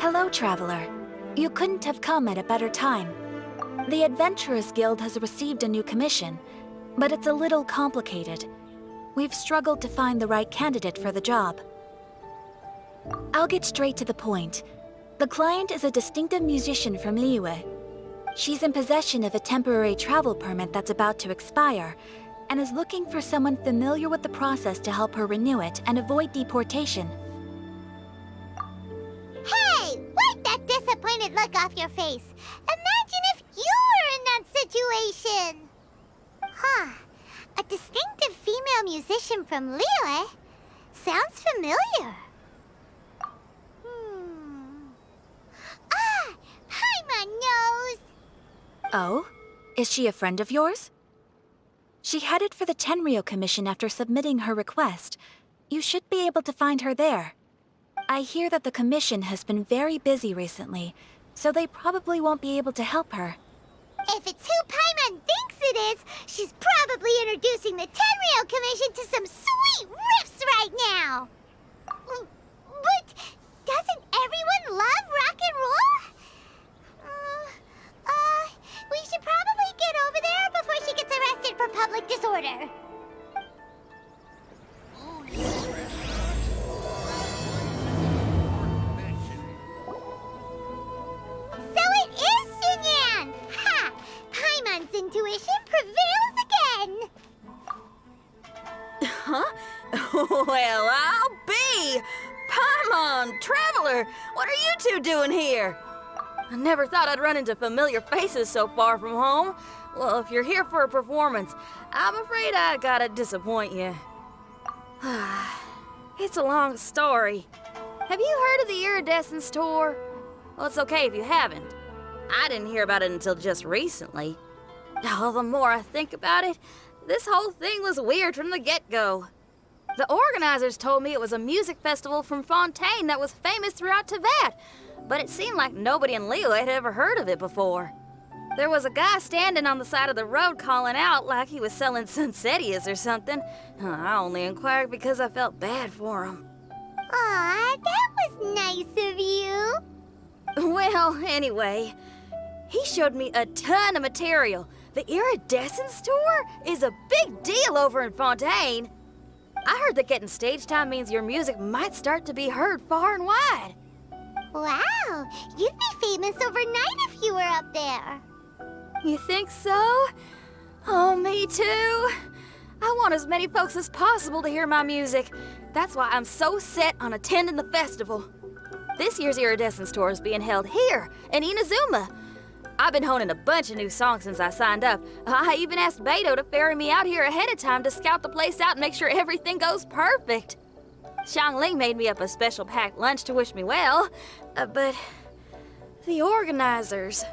Hello, traveler. You couldn't have come at a better time. The Adventurers Guild has received a new commission, but it's a little complicated. We've struggled to find the right candidate for the job. I'll get straight to the point. The client is a distinctive musician from Liyue. She's in possession of a temporary travel permit that's about to expire, and is looking for someone familiar with the process to help her renew it and avoid deportation. Hey! Wipe that disappointed look off your face! Imagine if you were in that situation! Huh. A distinctive female musician from Liyue? Sounds familiar. Ah! Paimon knows! Oh? Is she a friend of yours? She headed for the Tenryou Commission after submitting her request. You should be able to find her there. I hear that the commission has been very busy recently, so they probably won't be able to help her. If it's who Paimon thinks it is, she's probably introducing the Tenryou Commission to some sweet riffs right now! But doesn't everyone love rock and roll? We should probably get over there before she gets arrested for public disorder. So it is Xinyan! Ha! Paimon's intuition prevails again! Huh? Well, I'll be! Paimon, Traveler, what are you two doing here? I never thought I'd run into familiar faces so far from home. Well, if you're here for a performance, I'm afraid I gotta disappoint you. It's a long story. Have you heard of the Iridescence Tour? Well, it's okay if you haven't. I didn't hear about it until just recently. Oh, the more I think about it, this whole thing was weird from the get-go. The organizers told me it was a music festival from Fontaine that was famous throughout Teyvat, but it seemed like nobody in Liyue had ever heard of it before. There was a guy standing on the side of the road calling out like he was selling Sunsetias or something. I only inquired because I felt bad for him. Aw, that was nice of you. Well, anyway, he showed me a ton of material. The Iridescence Tour is a big deal over in Fontaine. I heard that getting stage time means your music might start to be heard far and wide. Wow, you'd be famous overnight if you were up there. You think so? Oh, me too. I want as many folks as possible to hear my music. That's why I'm so set on attending the festival. This year's Iridescence Tour is being held here in Inazuma. I've been honing a bunch of new songs since I signed up. I even asked Beto to ferry me out here ahead of time to scout the place out and make sure everything goes perfect. Xiangling made me up a special packed lunch to wish me well, but the organizers,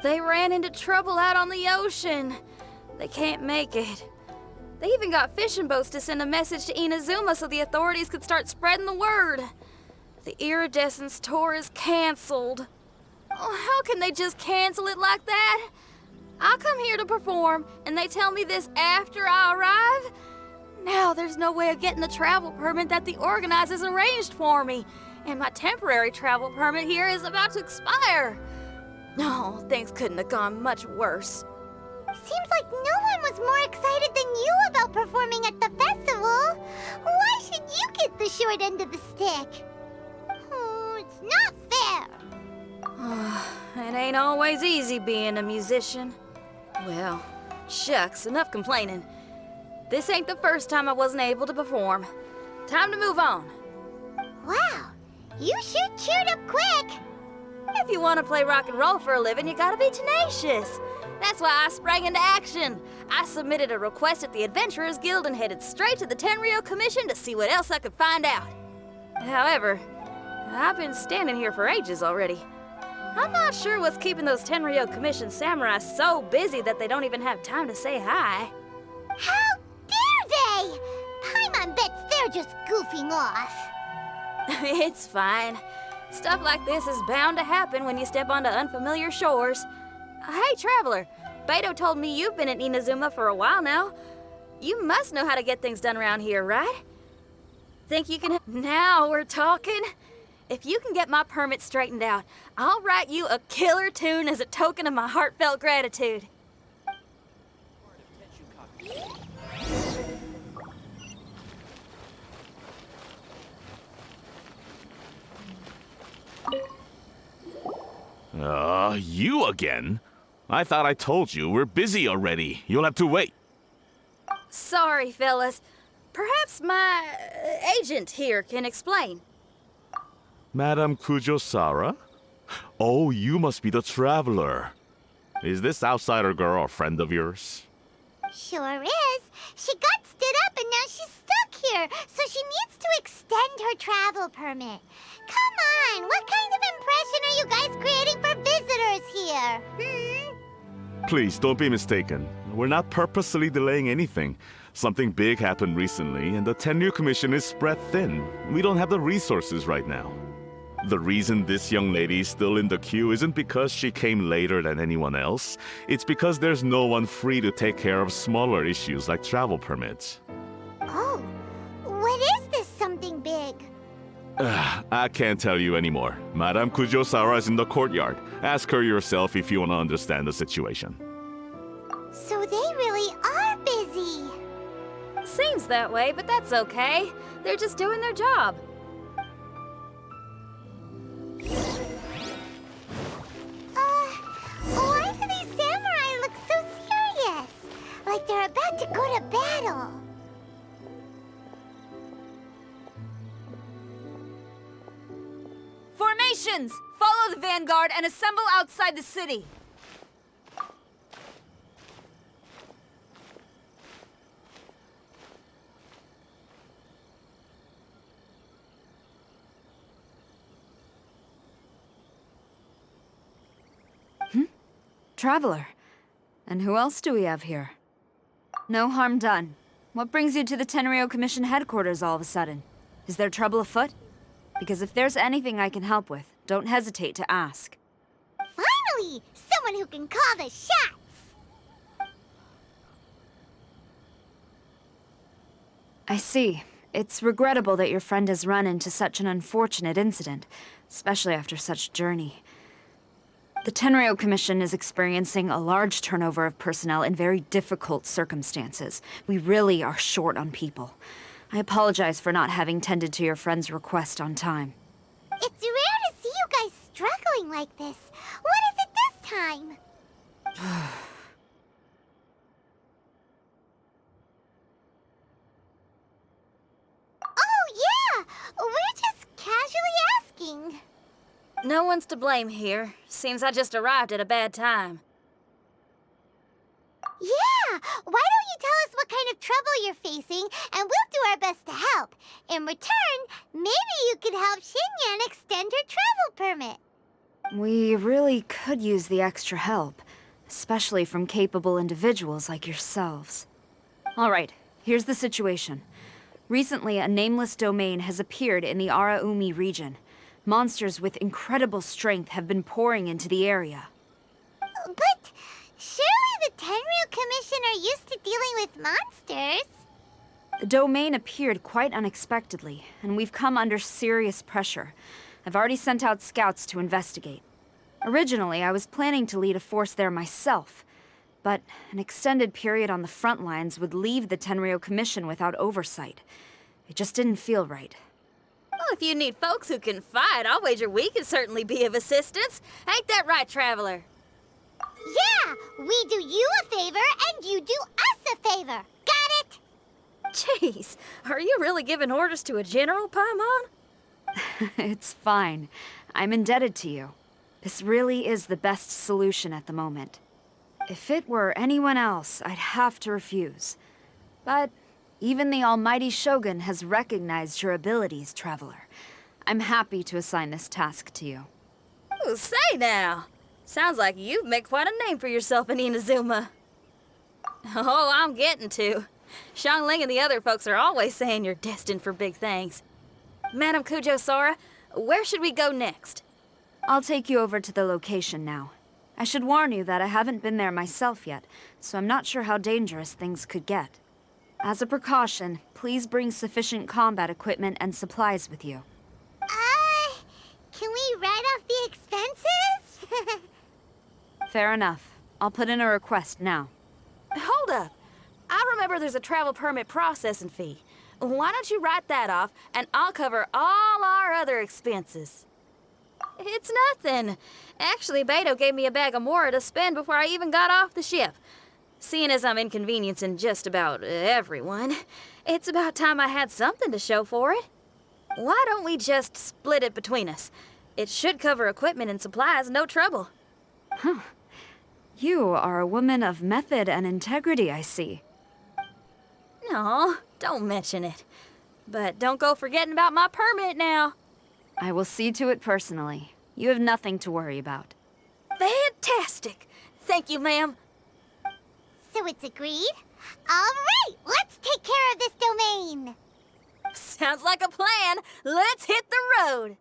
they ran into trouble out on the ocean. They can't make it. They even got fishing boats to send a message to Inazuma so the authorities could start spreading the word. The Iridescence Tour is canceled. Oh, how can they just cancel it like that? I come here to perform, and they tell me this after I arrive? Now there's no way of getting the travel permit that the organizers arranged for me, and my temporary travel permit here is about to expire. No, things couldn't have gone much worse. Seems like no one was more excited than you about performing at the festival. Why should you get the short end of the stick? It's not fair. It ain't always easy being a musician. Well, shucks, enough complaining. This ain't the first time I wasn't able to perform. Time to move on. Wow, you sure cheered up quick. If you want to play rock and roll for a living, you gotta be tenacious. That's why I sprang into action. I submitted a request at the Adventurers Guild and headed straight to the Tenryou Commission to see what else I could find out. However, I've been standing here for ages already. I'm not sure what's keeping those Tenryou Commission samurai so busy that they don't even have time to say hi. How dare they? Paimon bets they're just goofing off. It's fine. Stuff like this is bound to happen when you step onto unfamiliar shores. Hey, Traveler, Beto told me you've been in Inazuma for a while now. You must know how to get things done around here, right? Think you can... Now we're talking? if you can get my permit straightened out, I'll write you a killer tune as a token of my heartfelt gratitude. You again? I thought I told you, we're busy already. You'll have to wait. Sorry, fellas. Perhaps my agent here can explain. Madame Kujosara? Oh, you must be the traveler. Is this outsider girl a friend of yours? Sure is. She got stood up and now she's stuck here, so she needs to extend her travel permit. Come on, what kind of impression are you guys creating for visitors here? Please, don't be mistaken. We're not purposely delaying anything. Something big happened recently, and the tenure commission is spread thin. We don't have the resources right now. The reason this young lady is still in the queue isn't because she came later than anyone else. It's because there's no one free to take care of smaller issues like travel permits. Oh, what is this something big? I can't tell you anymore. Madame Kujosara is in the courtyard. Ask her yourself if you want to understand the situation. So they really are busy. Seems that way, but that's okay. They're just doing their job. Why do these samurai look so serious? Like they're about to go to battle. Formations! Follow the vanguard and assemble outside the city. Traveler. And who else do we have here? No harm done. What brings you to the Tenryo Commission headquarters all of a sudden? Is there trouble afoot? Because if there's anything I can help with, don't hesitate to ask. Finally! Someone who can call the shots! I see. It's regrettable that your friend has run into such an unfortunate incident, especially after such a journey. The Tenryo Commission is experiencing a large turnover of personnel in very difficult circumstances. We really are short on people. I apologize for not having tended to your friend's request on time. It's rare to see you guys struggling like this. What is it this time? Oh, yeah! We're just casually asking. No one's to blame here. Seems I just arrived at a bad time. Yeah! Why don't you tell us what kind of trouble you're facing, and we'll do our best to help. In return, maybe you could help Xinyan extend her travel permit. We really could use the extra help, especially from capable individuals like yourselves. All right, here's the situation. Recently, a nameless domain has appeared in the Araumi region. Monsters with incredible strength have been pouring into the area. But surely the Tenryu Commission are used to dealing with monsters. The domain appeared quite unexpectedly, and we've come under serious pressure. I've already sent out scouts to investigate. Originally, I was planning to lead a force there myself, but an extended period on the front lines would leave the Tenryo Commission without oversight. It just didn't feel right. Well, if you need folks who can fight, I'll wager we can certainly be of assistance. Ain't that right, Traveler? Yeah! We do you a favor, and you do us a favor. Got it? Jeez, are you really giving orders to a general, Paimon? It's fine. I'm indebted to you. This really is the best solution at the moment. If it were anyone else, I'd have to refuse. But even the almighty Shogun has recognized your abilities, Traveler. I'm happy to assign this task to you. Ooh, say now! Sounds like you've made quite a name for yourself in Inazuma. Oh, I'm getting to. Xiangling and the other folks are always saying you're destined for big things. Madame Kujosara, where should we go next? I'll take you over to the location now. I should warn you that I haven't been there myself yet, so I'm not sure how dangerous things could get. As a precaution, please bring sufficient combat equipment and supplies with you. Fair enough. I'll put in a request now. Hold up. I remember there's a travel permit processing fee. Why don't you write that off, and I'll cover all our other expenses? It's nothing. Actually, Beto gave me a bag of Mora to spend before I even got off the ship. Seeing as I'm inconveniencing just about everyone, it's about time I had something to show for it. Why don't we just split it between us? It should cover equipment and supplies, no trouble. You are a woman of method and integrity, I see. No, don't mention it. But don't go forgetting about my permit now. I will see to it personally. You have nothing to worry about. Fantastic. Thank you, ma'am. So it's agreed? Alright, let's take care of this domain! Sounds like a plan. Let's hit the road.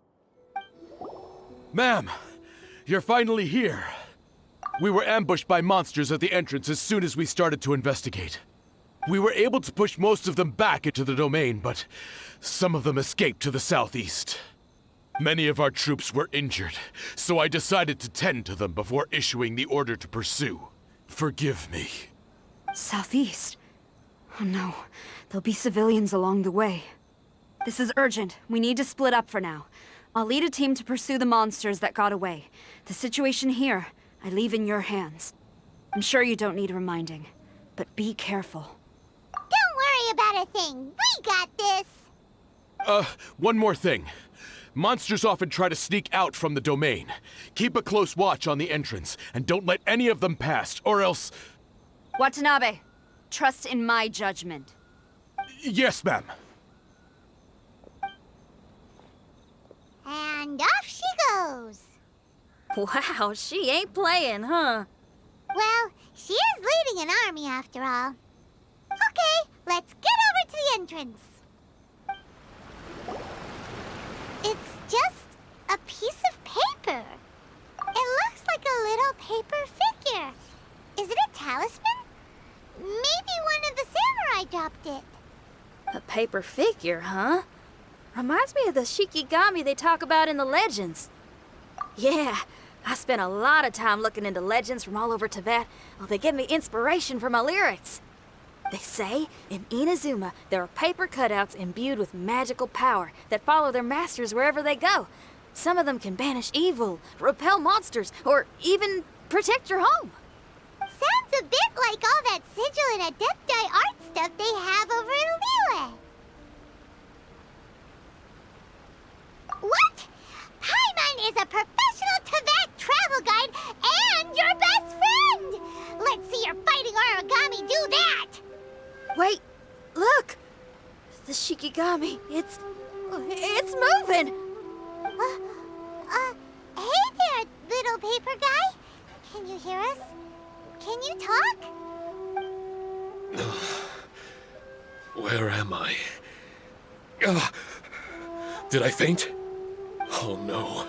Ma'am, you're finally here. We were ambushed by monsters at the entrance as soon as we started to investigate. We were able to push most of them back into the domain, but some of them escaped to the southeast. Many of our troops were injured, so I decided to tend to them before issuing the order to pursue. Forgive me. Southeast? Oh no, there'll be civilians along the way. This is urgent. We need to split up for now. I'll lead a team to pursue the monsters that got away. The situation here, I leave in your hands. I'm sure you don't need reminding, but be careful. Don't worry about a thing. We got this. One more thing. Monsters often try to sneak out from the domain. Keep a close watch on the entrance, and don't let any of them pass, or else... Watanabe, trust in my judgment. Yes, ma'am. And off she goes. Wow, she ain't playing, huh? Well, she is leading an army after all. Okay, let's get over to the entrance. It's just a piece of paper. It looks like a little paper figure. Is it a talisman? Maybe one of the samurai dropped it. A paper figure, huh? Reminds me of the Shikigami they talk about in the legends. Yeah, I spent a lot of time looking into legends from all over Tibet. Well, they give me inspiration for my lyrics. They say in Inazuma there are paper cutouts imbued with magical power that follow their masters wherever they go. Some of them can banish evil, repel monsters, or even protect your home. Sounds a bit like all that sigil and adepti art stuff they have over in Liyue. What? Paimon is a professional Tibet travel guide and your best friend! Let's see your fighting origami do that! Wait, look! The Shikigami, it's moving! Hey there, little paper guy. Can you hear us? Can you talk? Where am I? Did I faint? Oh no.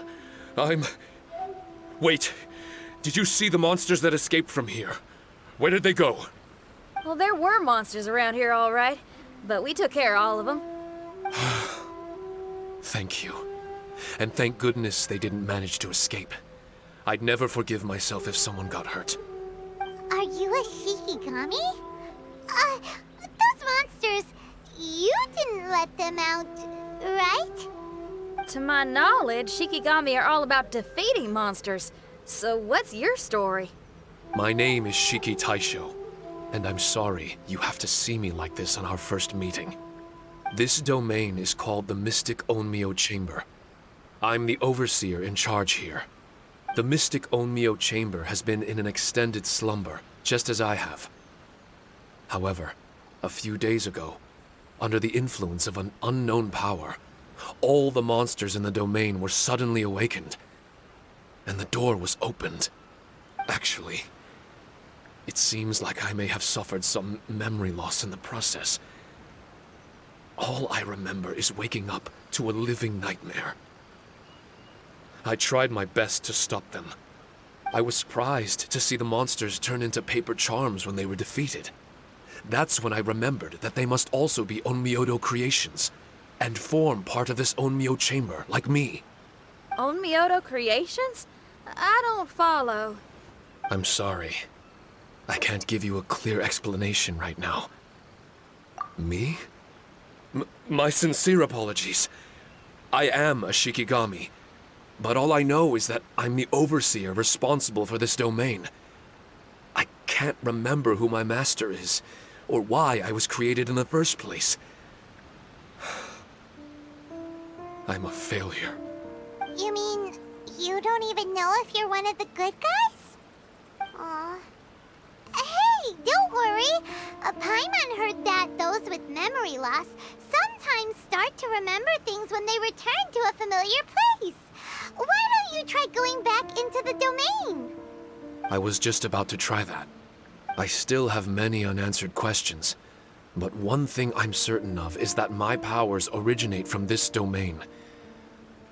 Wait. Did you see the monsters that escaped from here? Where did they go? Well, there were monsters around here, all right. But we took care of all of them. Thank you. And thank goodness they didn't manage to escape. I'd never forgive myself if someone got hurt. Are you a Shikigami? Those monsters, you didn't let them out, right? To my knowledge, Shikigami are all about defeating monsters. So what's your story? My name is Shiki Taisho, and I'm sorry you have to see me like this on our first meeting. This domain is called the Mystic Onmyo Chamber. I'm the overseer in charge here. The Mystic Onmyo Chamber has been in an extended slumber, just as I have. However, a few days ago, under the influence of an unknown power, all the monsters in the domain were suddenly awakened, and the door was opened. Actually, it seems like I may have suffered some memory loss in the process. All I remember is waking up to a living nightmare. I tried my best to stop them. I was surprised to see the monsters turn into paper charms when they were defeated. That's when I remembered that they must also be Onmyodo creations, and form part of this Onmyo chamber, like me. Onmyodo creations? I don't follow. I'm sorry. I can't give you a clear explanation right now. Me? My sincere apologies. I am a Shikigami, but all I know is that I'm the overseer responsible for this domain. I can't remember who my master is, or why I was created in the first place. I'm a failure. You mean you don't even know if you're one of the good guys? Aw. Hey, don't worry. Paimon heard that those with memory loss sometimes start to remember things when they return to a familiar place. Why don't you try going back into the domain? I was just about to try that. I still have many unanswered questions, but one thing I'm certain of is that my powers originate from this domain.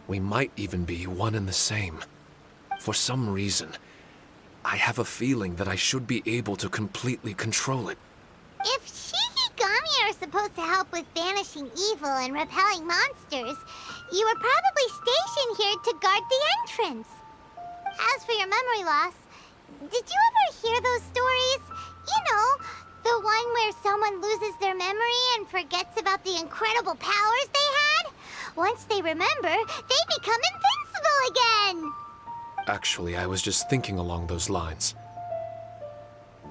We might even be one and the same. For some reason, I have a feeling that I should be able to completely control it. If Shikigami are supposed to help with banishing evil and repelling monsters, you were probably stationed here to guard the entrance. As for your memory loss, did you ever hear those stories? You know, the one where someone loses their memory and forgets about the incredible powers they had? Once they remember, they become invincible again! Actually, I was just thinking along those lines.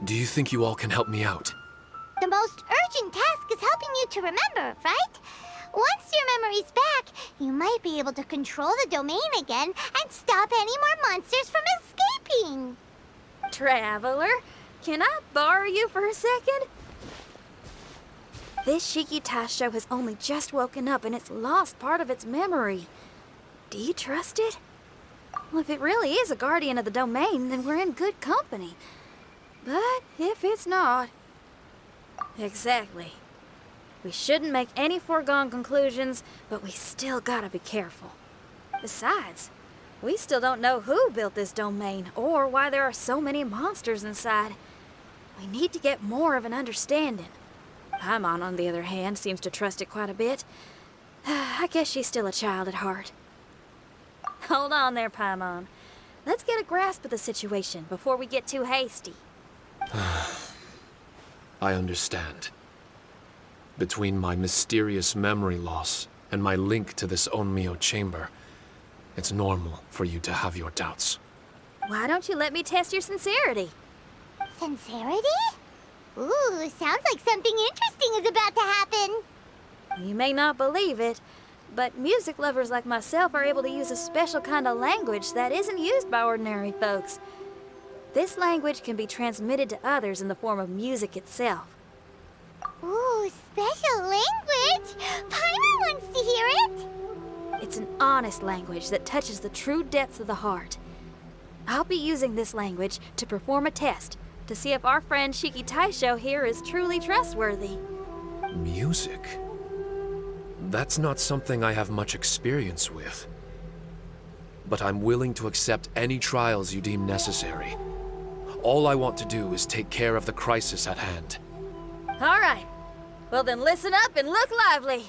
Do you think you all can help me out? The most urgent task is helping you to remember, right? Once your memory's back, you might be able to control the domain again and stop any more monsters from escaping. Traveler, can I borrow you for a second? This Shiki Taisho has only just woken up and it's lost part of its memory. Do you trust it? Well, if it really is a guardian of the domain, then we're in good company. But if it's not... Exactly. We shouldn't make any foregone conclusions, but we still gotta be careful. Besides, we still don't know who built this domain or why there are so many monsters inside. We need to get more of an understanding. Paimon, on the other hand, seems to trust it quite a bit. I guess she's still a child at heart. Hold on there, Paimon. Let's get a grasp of the situation before we get too hasty. I understand. Between my mysterious memory loss and my link to this Onmyo chamber, it's normal for you to have your doubts. Why don't you let me test your sincerity? Sincerity? Ooh, sounds like something interesting is about to happen. You may not believe it, but music lovers like myself are able to use a special kind of language that isn't used by ordinary folks. This language can be transmitted to others in the form of music itself. Ooh, special language! Paimon wants to hear it! It's an honest language that touches the true depths of the heart. I'll be using this language to perform a test to see if our friend Shiki Taisho here is truly trustworthy. Music? That's not something I have much experience with. But I'm willing to accept any trials you deem necessary. All I want to do is take care of the crisis at hand. All right. Well then listen up and look lively.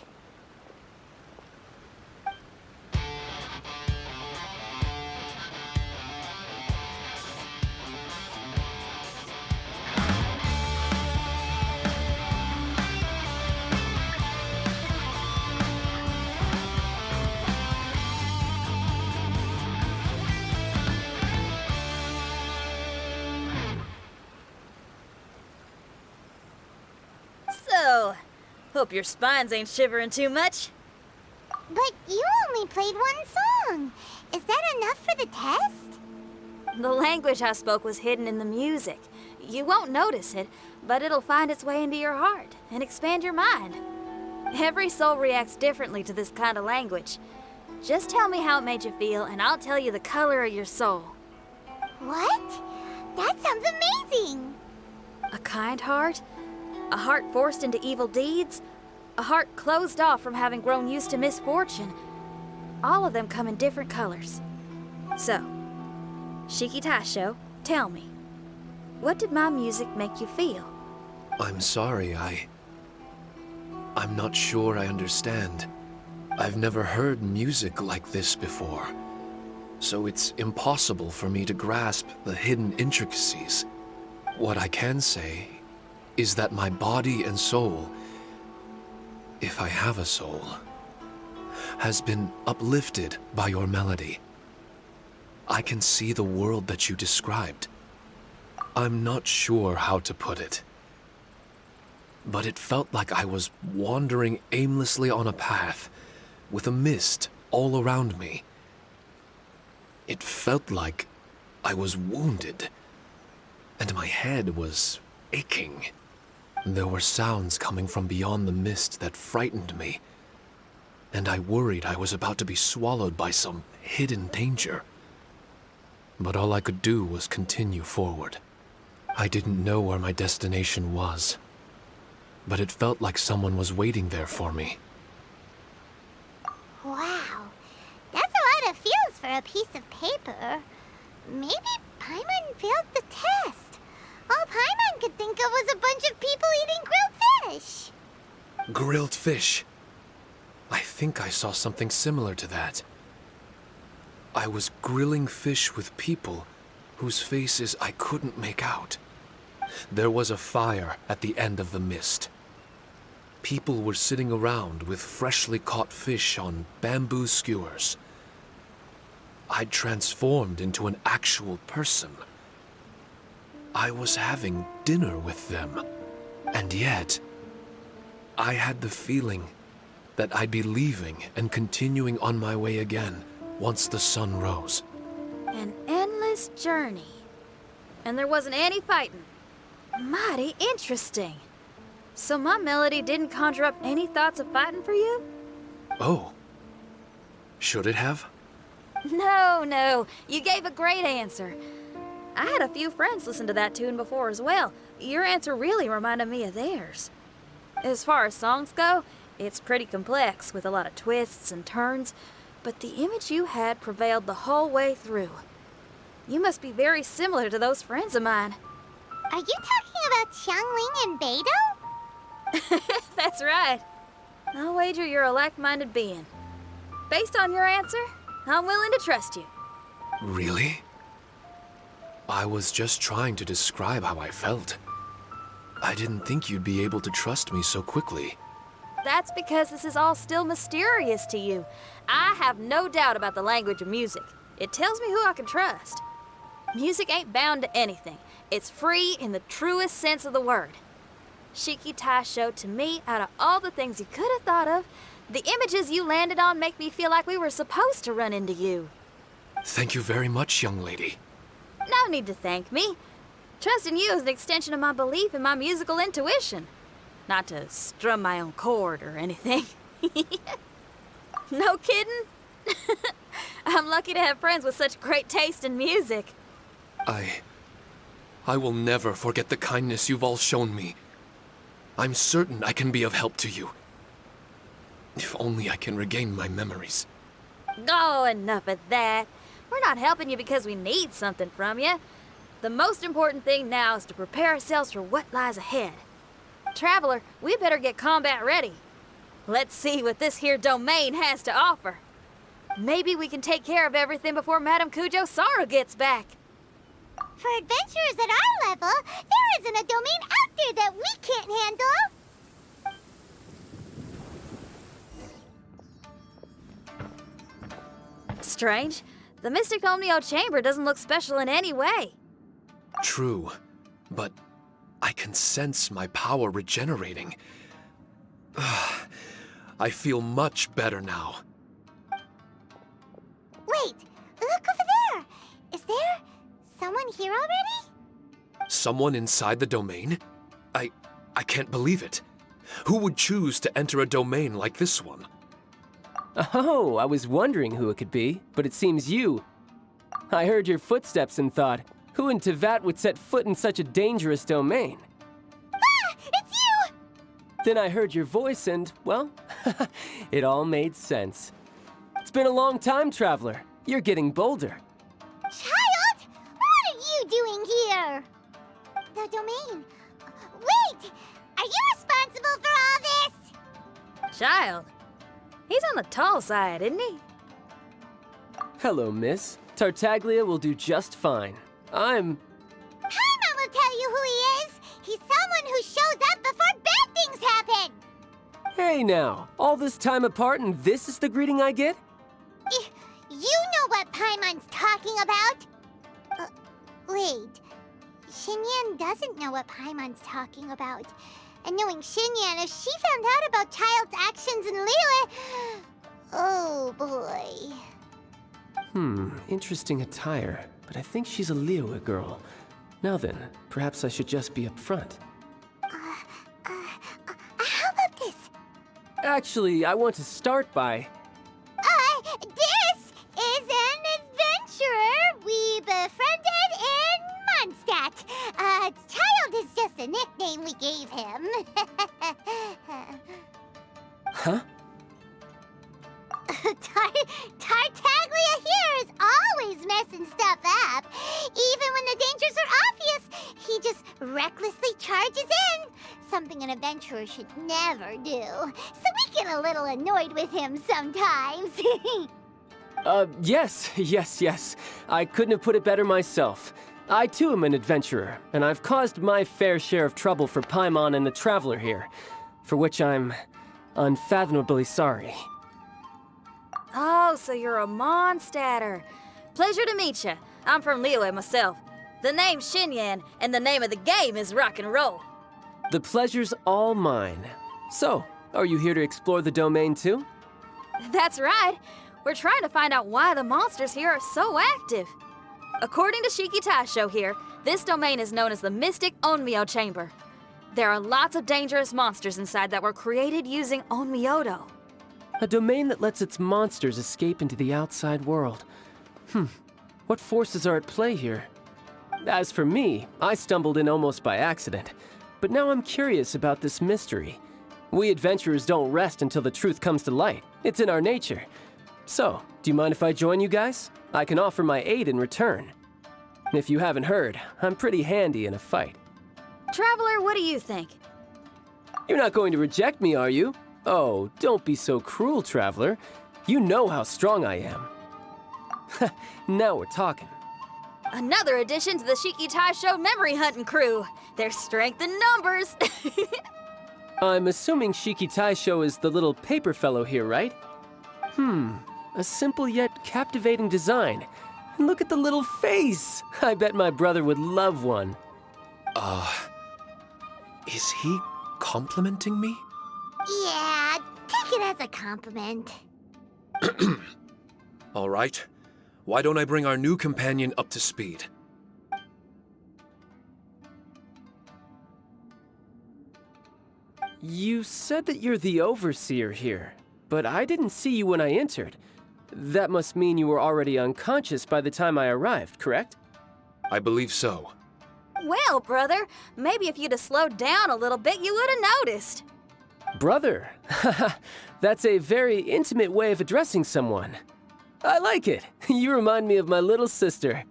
So, hope your spines ain't shivering too much. But you only played one song. Is that enough for the test? The language I spoke was hidden in the music. You won't notice it, but it'll find its way into your heart and expand your mind. Every soul reacts differently to this kind of language. Just tell me how it made you feel, and I'll tell you the color of your soul. What? That sounds amazing! A kind heart? A heart forced into evil deeds? A heart closed off from having grown used to misfortune? All of them come in different colors. So, Shiki Taisho, tell me, what did my music make you feel? I'm sorry, I'm not sure I understand. I've never heard music like this before. so it's impossible for me to grasp the hidden intricacies. What I can say is that my body and soul, if I have a soul, has been uplifted by your melody. I can see the world that you described. I'm not sure how to put it, but it felt like I was wandering aimlessly on a path with a mist all around me. It felt like I was wounded, and my head was aching. There were sounds coming from beyond the mist that frightened me, and I worried I was about to be swallowed by some hidden danger. But all I could do was continue forward. I didn't know where my destination was, but it felt like someone was waiting there for me. Wow, that's a lot of feels for a piece of paper. Maybe Paimon failed the test. All Paimon could think of was a bunch of people eating grilled fish. Grilled fish. I think I saw something similar to that. I was grilling fish with people whose faces I couldn't make out. There was a fire at the end of the mist. People were sitting around with freshly caught fish on bamboo skewers. I'd transformed into an actual person. I was having dinner with them, and yet I had the feeling that I'd be leaving and continuing on my way again once the sun rose. An endless journey. And there wasn't any fighting. Mighty interesting. So my melody didn't conjure up any thoughts of fighting for you? Oh. Should it have? No. You gave a great answer. I had a few friends listen to that tune before as well. Your answer really reminded me of theirs. As far as songs go, it's pretty complex with a lot of twists and turns, but the image you had prevailed the whole way through. You must be very similar to those friends of mine. Are you talking about Xiangling and Beidou? That's right. I'll wager you're a like-minded being. Based on your answer, I'm willing to trust you. Really? I was just trying to describe how I felt. I didn't think you'd be able to trust me so quickly. That's because this is all still mysterious to you. I have no doubt about the language of music. It tells me who I can trust. Music ain't bound to anything. It's free in the truest sense of the word. Shiki Taisho, to me, out of all the things you could have thought of, the images you landed on make me feel like we were supposed to run into you. Thank you very much, young lady. No need to thank me. Trusting you is an extension of my belief in my musical intuition. Not to strum my own chord or anything. No kidding? I'm lucky to have friends with such great taste in music. I will never forget the kindness you've all shown me. I'm certain I can be of help to you. If only I can regain my memories. Oh, enough of that. We're not helping you because we need something from you. The most important thing now is to prepare ourselves for what lies ahead. Traveler, we better get combat ready. Let's see what this here domain has to offer. Maybe we can take care of everything before Madame Kujo Sara gets back. For adventurers at our level, there isn't a domain out there that we can't handle. Strange. The Mystic Omnio Chamber doesn't look special in any way. True, but I can sense my power regenerating. I feel much better now. Wait, look over there. Is there someone here already? Someone inside the domain? I can't believe it. Who would choose to enter a domain like this one? Oh, I was wondering who it could be, but it seems you. I heard your footsteps and thought, who in Tevat would set foot in such a dangerous domain? Ah, it's you! Then I heard your voice and, well, it all made sense. It's been a long time, Traveler. You're getting bolder. Child, what are you doing here? The domain. Wait, are you responsible for all this? Child. He's on the tall side, isn't he? Hello, miss. Tartaglia will do just fine. Paimon will tell you who he is. He's someone who shows up before bad things happen. Hey now, all this time apart and this is the greeting I get? You know what Paimon's talking about. Wait. Xinyan doesn't know what Paimon's talking about. And knowing Xinyan, if she found out about Child's actions in Liyue... Oh, boy. Interesting attire, but I think she's a Liyue girl. Now then, perhaps I should just be upfront. How about this? Actually, I want to start by... This is an adventurer we befriended in Mondstadt. Child is just a nickname we gave him. Huh? Tartaglia here is always messing stuff up. Even when the dangers are obvious, he just recklessly charges in. Something an adventurer should never do. So we get a little annoyed with him sometimes. Yes. I couldn't have put it better myself. I too am an adventurer, and I've caused my fair share of trouble for Paimon and the Traveler here, for which I'm unfathomably sorry. Oh, so you're a Mondstadter. Pleasure to meet you. I'm from Liyue myself. The name's Xinyan, and the name of the game is rock and roll. The pleasure's all mine. So, are you here to explore the domain too? That's right. We're trying to find out why the monsters here are so active. According to Shiki Taisho here, this domain is known as the Mystic Onmyo Chamber. There are lots of dangerous monsters inside that were created using Onmyodo. A domain that lets its monsters escape into the outside world. What forces are at play here? As for me, I stumbled in almost by accident. But now I'm curious about this mystery. We adventurers don't rest until the truth comes to light. It's in our nature. So, do you mind if I join you guys? I can offer my aid in return. If you haven't heard, I'm pretty handy in a fight. Traveler, what do you think? You're not going to reject me, are you? Oh, don't be so cruel, Traveler. You know how strong I am. Now we're talking. Another addition to the Shiki Taisho memory hunting crew. There's strength in numbers. I'm assuming Shiki Taisho is the little paper fellow here, right? A simple yet captivating design. And look at the little face! I bet my brother would love one. Is he complimenting me? Yeah, take it as a compliment. All right. Why don't I bring our new companion up to speed? You said that you're the overseer here, but I didn't see you when I entered. That must mean you were already unconscious by the time I arrived, correct? I believe so. Well, brother, maybe if you'd have slowed down a little bit, you would have noticed. Brother? That's a very intimate way of addressing someone. I like it. You remind me of my little sister.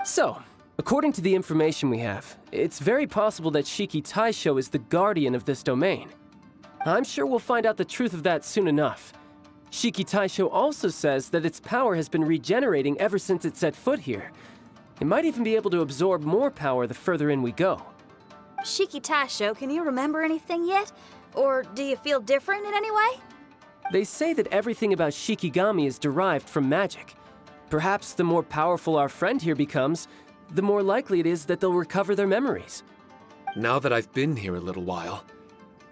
So, according to the information we have, it's very possible that Shiki Taisho is the guardian of this domain. I'm sure we'll find out the truth of that soon enough. Shiki Taisho also says that its power has been regenerating ever since it set foot here. It might even be able to absorb more power the further in we go. Shiki Taisho, can you remember anything yet? Or do you feel different in any way? They say that everything about Shikigami is derived from magic. Perhaps the more powerful our friend here becomes, the more likely it is that they'll recover their memories. Now that I've been here a little while,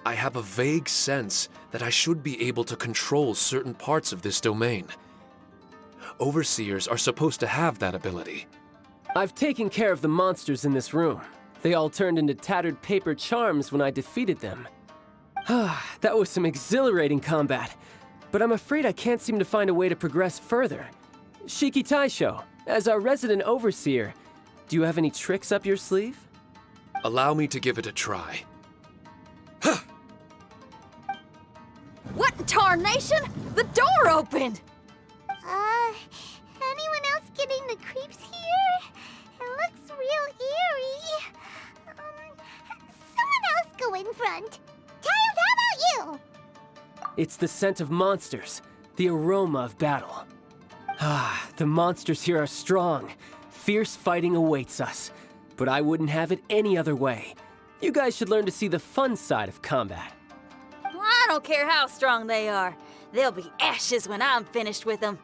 I have a vague sense that I should be able to control certain parts of this domain. Overseers are supposed to have that ability. I've taken care of the monsters in this room. They all turned into tattered paper charms when I defeated them. That was some exhilarating combat, but I'm afraid I can't seem to find a way to progress further. Shiki Taisho, as our resident overseer, do you have any tricks up your sleeve? Allow me to give it a try. What in tarnation? The door opened! Anyone else getting the creeps here? It looks real eerie. Someone else go in front. Child, how about you? It's the scent of monsters, the aroma of battle. The monsters here are strong. Fierce fighting awaits us. But I wouldn't have it any other way. You guys should learn to see the fun side of combat. Well, I don't care how strong they are. They'll be ashes when I'm finished with them.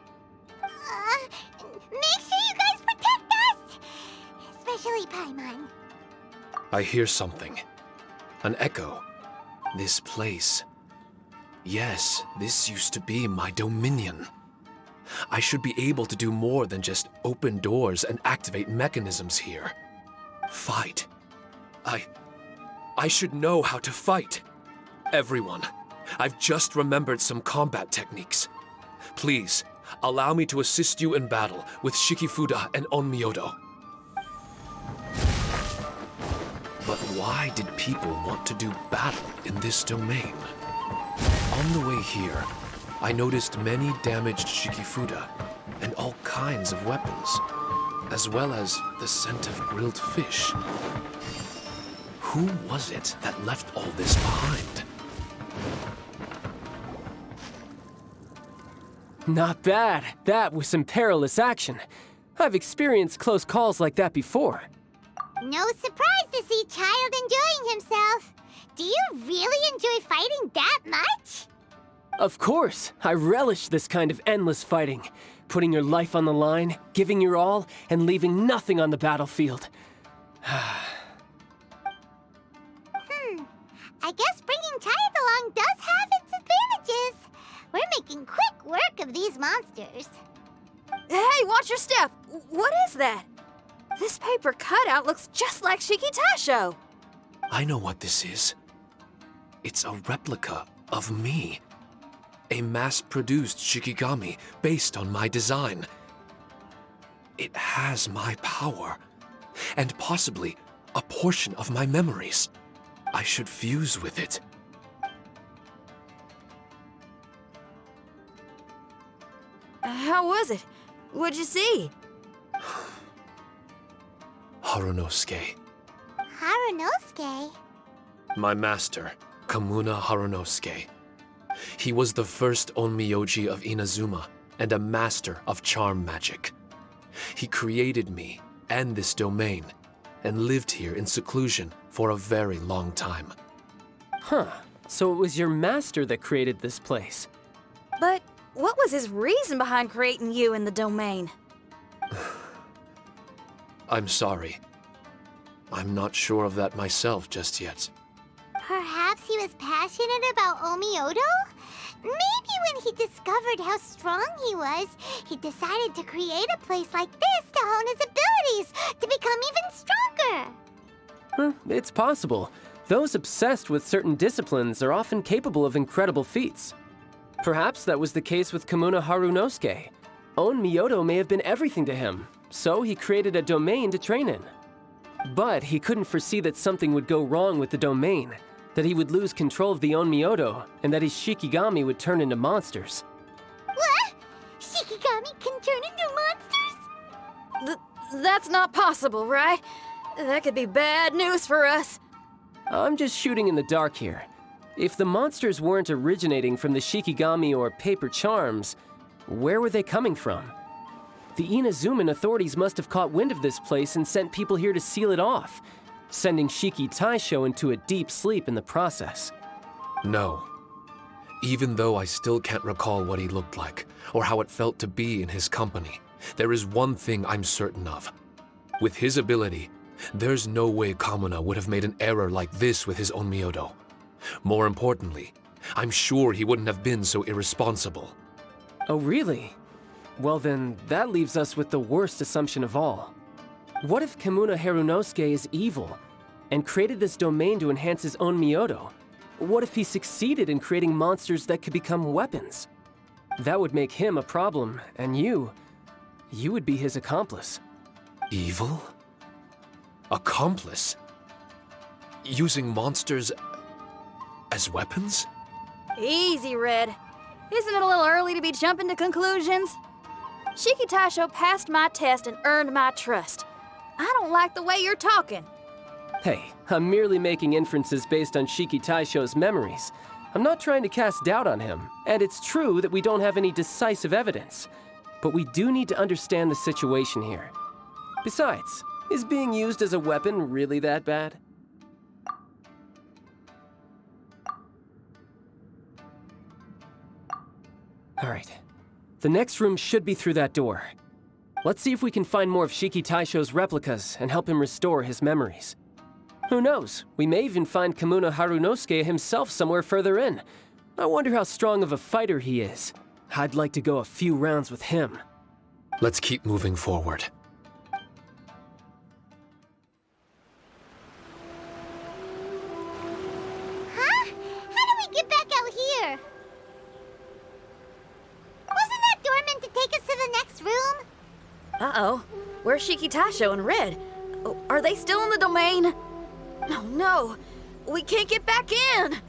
Make sure you guys protect us! Especially Paimon. I hear something. An echo. This place. Yes, this used to be my dominion. I should be able to do more than just open doors and activate mechanisms here. Fight. I should know how to fight. Everyone, I've just remembered some combat techniques. Please, allow me to assist you in battle with Shikifuda and Onmyodo. But why did people want to do battle in this domain? On the way here, I noticed many damaged Shikifuda and all kinds of weapons, as well as the scent of grilled fish. Who was it that left all this behind? Not bad. That was some perilous action. I've experienced close calls like that before. No surprise to see Child enjoying himself. Do you really enjoy fighting that much? Of course. I relish this kind of endless fighting. Putting your life on the line, giving your all, and leaving nothing on the battlefield. I guess bringing Child along does have its advantages. We're making quick work of these monsters. Hey, watch your step! What is that? This paper cutout looks just like Shiki Taisho. I know what this is. It's a replica of me. A mass-produced Shikigami based on my design. It has my power, and possibly a portion of my memories. I should fuse with it. How was it? What'd you see? Harunosuke. Harunosuke? My master, Kamuna Harunosuke. He was the first Onmyoji of Inazuma and a master of charm magic. He created me and this domain and lived here in seclusion for a very long time. Huh. So it was your master that created this place. But what was his reason behind creating you in the domain? I'm sorry. I'm not sure of that myself just yet. Perhaps he was passionate about Onmyodo? Maybe when he discovered how strong he was, he decided to create a place like this to hone his abilities, to become even stronger. It's possible. Those obsessed with certain disciplines are often capable of incredible feats. Perhaps that was the case with Kamuna Harunosuke. Onmyodo may have been everything to him, so he created a domain to train in. But he couldn't foresee that something would go wrong with the domain, that he would lose control of the Onmyodo, and that his Shikigami would turn into monsters. What? Shikigami can turn into monsters? That's not possible, right? That could be bad news for us. I'm just shooting in the dark here. If the monsters weren't originating from the Shikigami or paper charms, where were they coming from? The Inazuman authorities must have caught wind of this place and sent people here to seal it off, sending Shiki Taisho into a deep sleep in the process. No. Even though I still can't recall what he looked like, or how it felt to be in his company, there is one thing I'm certain of. With his ability, there's no way Kamuna would have made an error like this with his Onmyodo. More importantly, I'm sure he wouldn't have been so irresponsible. Oh, really? Well then, that leaves us with the worst assumption of all. What if Kamuna Harunosuke is evil, and created this domain to enhance his own Onmyodo? What if he succeeded in creating monsters that could become weapons? That would make him a problem, and you would be his accomplice. Evil? Accomplice? Using monsters as weapons? Easy, Red. Isn't it a little early to be jumping to conclusions? Shiki Taisho passed my test and earned my trust. I don't like the way you're talking. Hey, I'm merely making inferences based on Shiki Taisho's memories. I'm not trying to cast doubt on him, and it's true that we don't have any decisive evidence. but we do need to understand the situation here. Besides, is being used as a weapon really that bad? Alright. The next room should be through that door. Let's see if we can find more of Shiki Taisho's replicas and help him restore his memories. Who knows? We may even find Kamuna Harunosuke himself somewhere further in. I wonder how strong of a fighter he is. I'd like to go a few rounds with him. Let's keep moving forward. Huh? How do we get back out here? Wasn't that door meant to take us to the next room? Uh-oh. Where's Shiki Taisho and Red? Oh, are they still in the domain? Oh no! We can't get back in!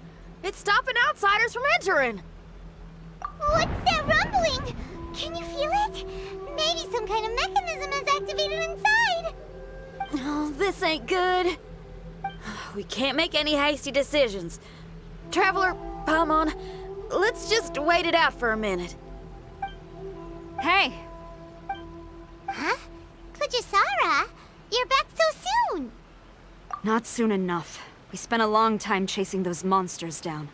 It's stopping outsiders from entering! What's that rumbling? Can you feel it? Maybe some kind of mechanism is activated inside. Oh, this ain't good. We can't make any hasty decisions. Traveler, Paimon, let's just wait it out for a minute. Hey! Huh? Kujisara, you're back so soon. Not soon enough. We spent a long time chasing those monsters down.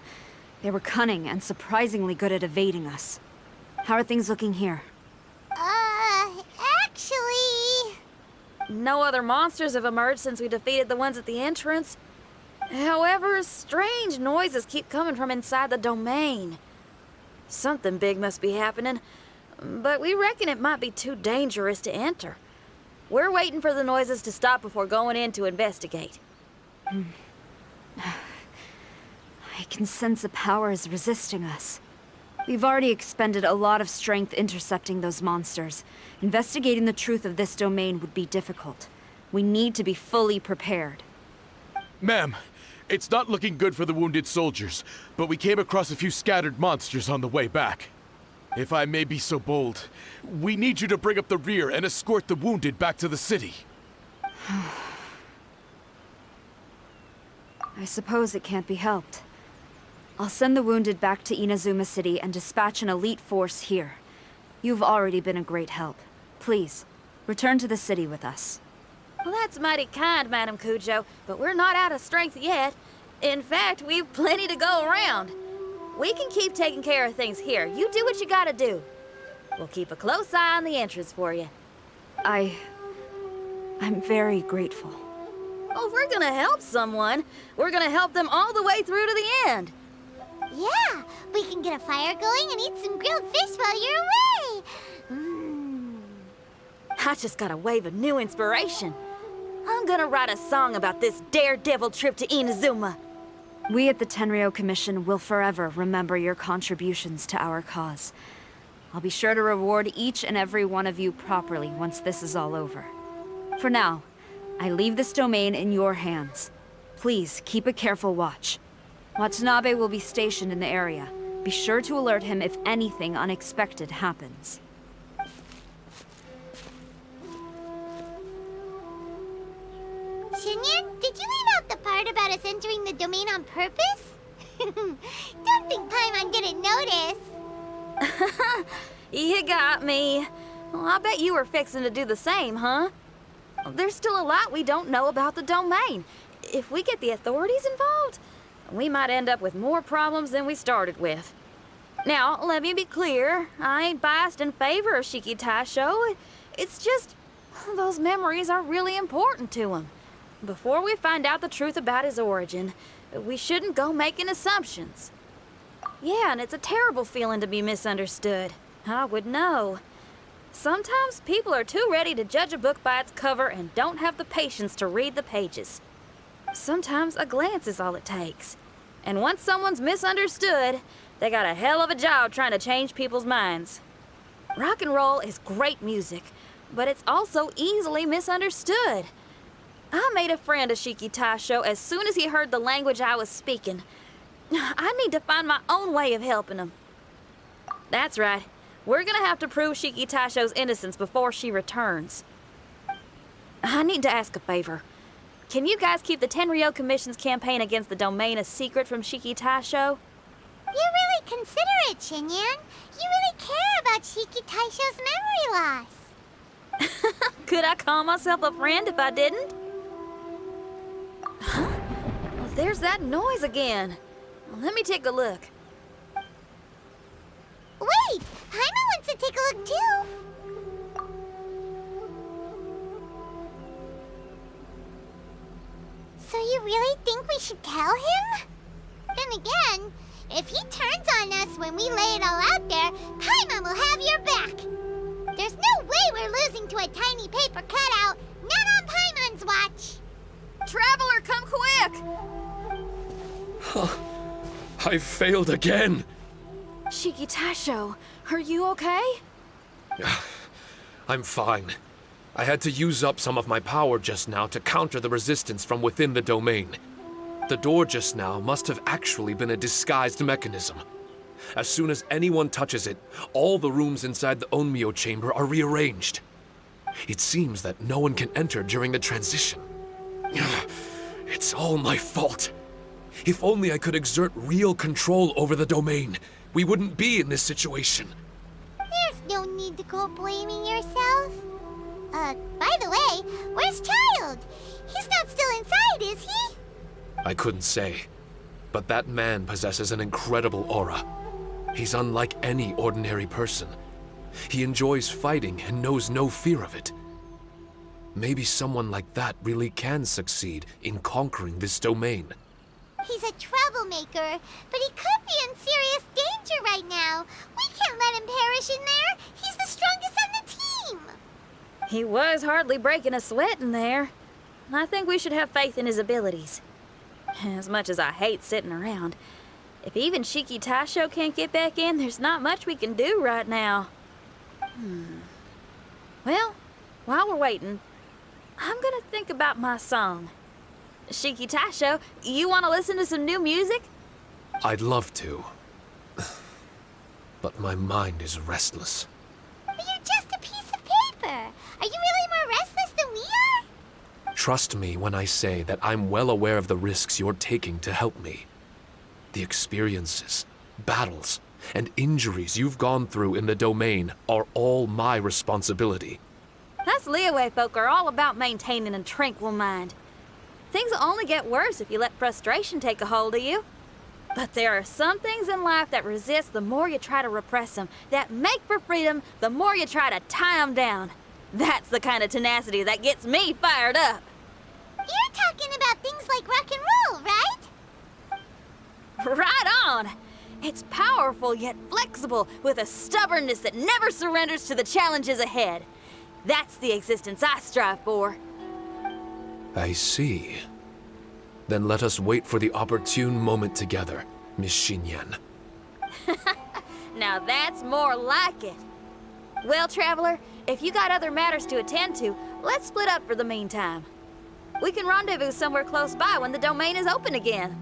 They were cunning and surprisingly good at evading us. How are things looking here? Actually... No other monsters have emerged since we defeated the ones at the entrance. However, strange noises keep coming from inside the domain. Something big must be happening, but we reckon it might be too dangerous to enter. We're waiting for the noises to stop before going in to investigate. I can sense a power is resisting us. We've already expended a lot of strength intercepting those monsters. Investigating the truth of this domain would be difficult. We need to be fully prepared. Ma'am, it's not looking good for the wounded soldiers, but we came across a few scattered monsters on the way back. If I may be so bold, we need you to bring up the rear and escort the wounded back to the city. I suppose it can't be helped. I'll send the wounded back to Inazuma City and dispatch an elite force here. You've already been a great help. Please, return to the city with us. Well, that's mighty kind, Madam Kujo, but we're not out of strength yet. In fact, we've plenty to go around. We can keep taking care of things here. You do what you gotta do. We'll keep a close eye on the entrance for you. I'm very grateful. Oh, if we're gonna help someone, we're gonna help them all the way through to the end. Yeah, we can get a fire going and eat some grilled fish while you're away. I just got a wave of new inspiration. I'm gonna write a song about this daredevil trip to Inazuma. We at the Tenryou Commission will forever remember your contributions to our cause. I'll be sure to reward each and every one of you properly once this is all over. For now, I leave this domain in your hands. Please keep a careful watch. Watanabe will be stationed in the area. Be sure to alert him if anything unexpected happens. Xinyan, did you leave out the part about us entering the domain on purpose? Don't think Paimon didn't notice. You got me. Well, I bet you were fixing to do the same, huh? There's still a lot we don't know about the domain. If we get the authorities involved, we might end up with more problems than we started with. Now, let me be clear. I ain't biased in favor of Shiki Taisho. It's just, those memories are really important to him. Before we find out the truth about his origin, we shouldn't go making assumptions. Yeah, and it's a terrible feeling to be misunderstood. I would know. Sometimes people are too ready to judge a book by its cover and don't have the patience to read the pages. Sometimes a glance is all it takes. And once someone's misunderstood, they got a hell of a job trying to change people's minds. Rock and roll is great music, but it's also easily misunderstood. I made a friend of Shiki Taisho as soon as he heard the language I was speaking. I need to find my own way of helping him. That's right. We're gonna have to prove Shiki Taisho's innocence before she returns. I need to ask a favor. Can you guys keep the Tenryou Commission's campaign against the domain a secret from Shiki Taisho? You're really really considerate, Xinyan. You really care about Shiki Taisho's memory loss. Could I call myself a friend if I didn't? Huh? Well, there's that noise again. Let me take a look. Wait! Paimon wants to take a look too! So you really think we should tell him? Then again, if he turns on us when we lay it all out there, Paimon will have your back! There's no way we're losing to a tiny paper cutout, not on Paimon's watch! Traveler, come quick! I failed again! Shiki Taisho, are you okay? I'm fine. I had to use up some of my power just now to counter the resistance from within the domain. The door just now must have actually been a disguised mechanism. As soon as anyone touches it, all the rooms inside the Onmyo chamber are rearranged. It seems that no one can enter during the transition. It's all my fault. If only I could exert real control over the domain, we wouldn't be in this situation. There's no need to go blaming yourself. By the way, where's Child? He's not still inside, is he? I couldn't say, but that man possesses an incredible aura. He's unlike any ordinary person. He enjoys fighting and knows no fear of it. Maybe someone like that really can succeed in conquering this domain. He's a troublemaker, but he could be in serious danger right now. We can't let him perish in there. He's the strongest on the team. He was hardly breaking a sweat in there. I think we should have faith in his abilities. As much as I hate sitting around, if even Shiki Taisho can't get back in, there's not much we can do right now. Well, while we're waiting, I'm gonna think about my song. Shiki Taisho, you want to listen to some new music? I'd love to. But my mind is restless. But you're just a piece of paper. Are you really more restless than we are? Trust me when I say that I'm well aware of the risks you're taking to help me. The experiences, battles, and injuries you've gone through in the domain are all my responsibility. Us Liyue folk are all about maintaining a tranquil mind. Things will only get worse if you let frustration take a hold of you. But there are some things in life that resist the more you try to repress them, that make for freedom the more you try to tie them down. That's the kind of tenacity that gets me fired up. You're talking about things like rock and roll, right? Right on! It's powerful yet flexible, with a stubbornness that never surrenders to the challenges ahead. That's the existence I strive for. I see. Then let us wait for the opportune moment together, Miss Xinyan. Now that's more like it. Well, Traveler, if you got other matters to attend to, let's split up for the meantime. We can rendezvous somewhere close by when the domain is open again.